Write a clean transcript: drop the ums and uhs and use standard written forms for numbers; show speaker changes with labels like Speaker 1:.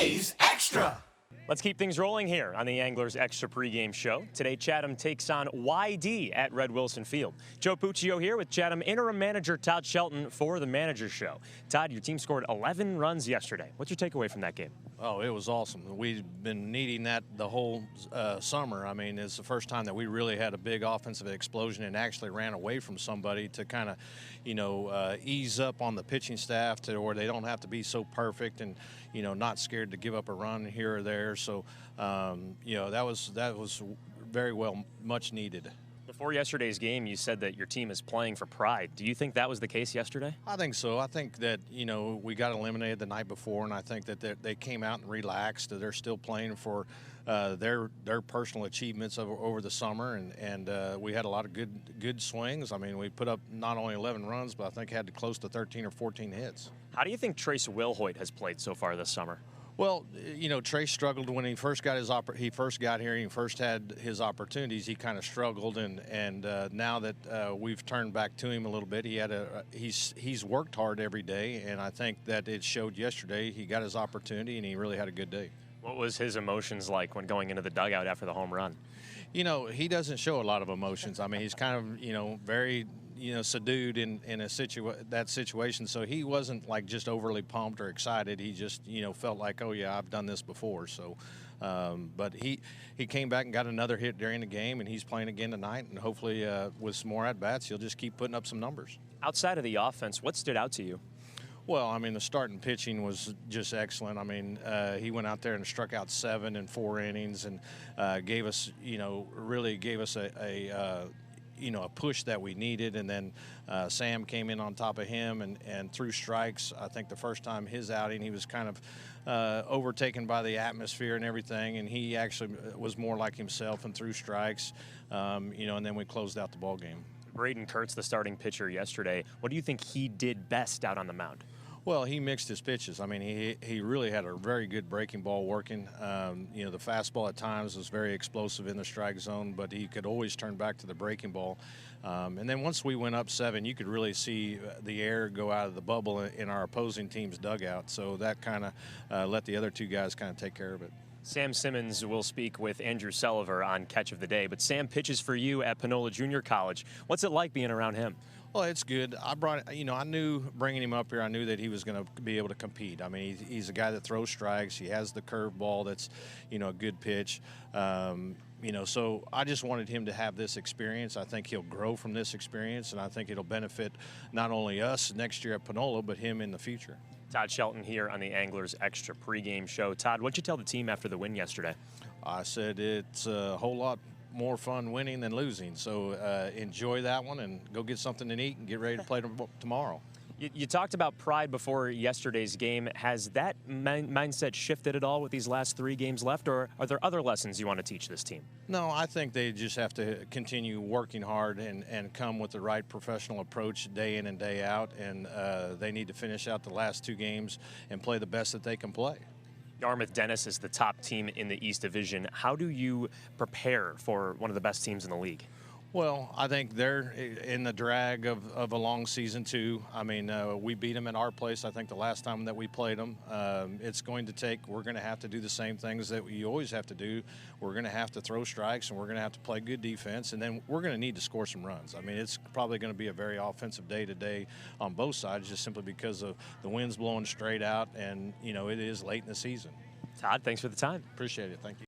Speaker 1: today's Extra.
Speaker 2: Let's keep things rolling here on the Anglers Extra pregame show. Today, Chatham takes on YD at Red Wilson Field. Joe Puccio here with Chatham interim manager Todd Shelton for the Manager's Show. Todd, your team scored 11 runs yesterday. What's your takeaway from that game?
Speaker 3: Oh, it was awesome. We've been needing that the whole summer. I mean, it's the first time that we really had a big offensive explosion and actually ran away from somebody to kind of, ease up on the pitching staff to where they don't have to be so perfect and, not scared to give up a run here or there. So, that was very well much needed.
Speaker 2: Before yesterday's game, you said that your team is playing for pride. Do you think that was the case yesterday?
Speaker 3: I think so. I think that, we got eliminated the night before, and I think that they came out and relaxed. They're still playing for their personal achievements over the summer, and we had a lot of good swings. I mean, we put up not only 11 runs, but I think had close to 13 or 14 hits.
Speaker 2: How do you think Trace Wilhoit has played so far this summer?
Speaker 3: Well, Trace struggled when he first got he first got here. He first had his opportunities. He kind of struggled, and now that we've turned back to him a little bit, he's worked hard every day, and I think that it showed yesterday. He got his opportunity, and he really had a good day.
Speaker 2: What was his emotions like when going into the dugout after the home run?
Speaker 3: He doesn't show a lot of emotions. I mean, he's kind of, very subdued in that situation. So he wasn't like just overly pumped or excited. He just felt like, oh yeah, I've done this before. So, but he came back and got another hit during the game, and he's playing again tonight. And hopefully, with some more at bats, he'll just keep putting up some numbers.
Speaker 2: Outside of the offense, what stood out to you?
Speaker 3: Well, I mean, the starting pitching was just excellent. I mean, he went out there and struck out 7 in 4 innings, and gave us, really gave us a push that we needed. And then Sam came in on top of him and threw strikes. I think the first time his outing, he was kind of overtaken by the atmosphere and everything, and he actually was more like himself and threw strikes, and then we closed out the ball game.
Speaker 2: Braden Kurtz, the starting pitcher yesterday, what do you think he did best out on the mound?
Speaker 3: Well, he mixed his pitches. I mean, he really had a very good breaking ball working. The fastball at times was very explosive in the strike zone, but he could always turn back to the breaking ball. And then once we went up 7, you could really see the air go out of the bubble in our opposing team's dugout. So that kind of let the other two guys kind of take care of it.
Speaker 2: Sam Simmons will speak with Andrew Sullivan on Catch of the Day, but Sam pitches for you at Panola Junior College. What's it like being around him?
Speaker 3: Well, it's good. I knew bringing him up here, I knew that he was going to be able to compete. I mean, he's a guy that throws strikes. He has the curveball that's, a good pitch. So I just wanted him to have this experience. I think he'll grow from this experience, and I think it'll benefit not only us next year at Panola, but him in the future.
Speaker 2: Todd Shelton here on the Anglers Extra pregame show. Todd, what'd you tell the team after the win yesterday? I
Speaker 3: said it's a whole lot more fun winning than losing. So enjoy that one and go get something to eat and get ready to play tomorrow.
Speaker 2: You talked about pride before yesterday's game. Has that mindset shifted at all with these last 3 games left, or are there other lessons you want to teach this team?
Speaker 3: No, I think they just have to continue working hard and come with the right professional approach day in and day out, and they need to finish out the last 2 games and play the best that they can play.
Speaker 2: Yarmouth Dennis is the top team in the East Division. How do you prepare for one of the best teams in the league?
Speaker 3: Well, I think they're in the drag of a long season, too. I mean, we beat them at our place, I think, the last time that we played them. We're going to have to do the same things that we always have to do. We're going to have to throw strikes, and we're going to have to play good defense, and then we're going to need to score some runs. I mean, it's probably going to be a very offensive day today on both sides, just simply because of the wind's blowing straight out, and, it is late in the season.
Speaker 2: Todd, thanks for the time.
Speaker 3: Appreciate it. Thank you.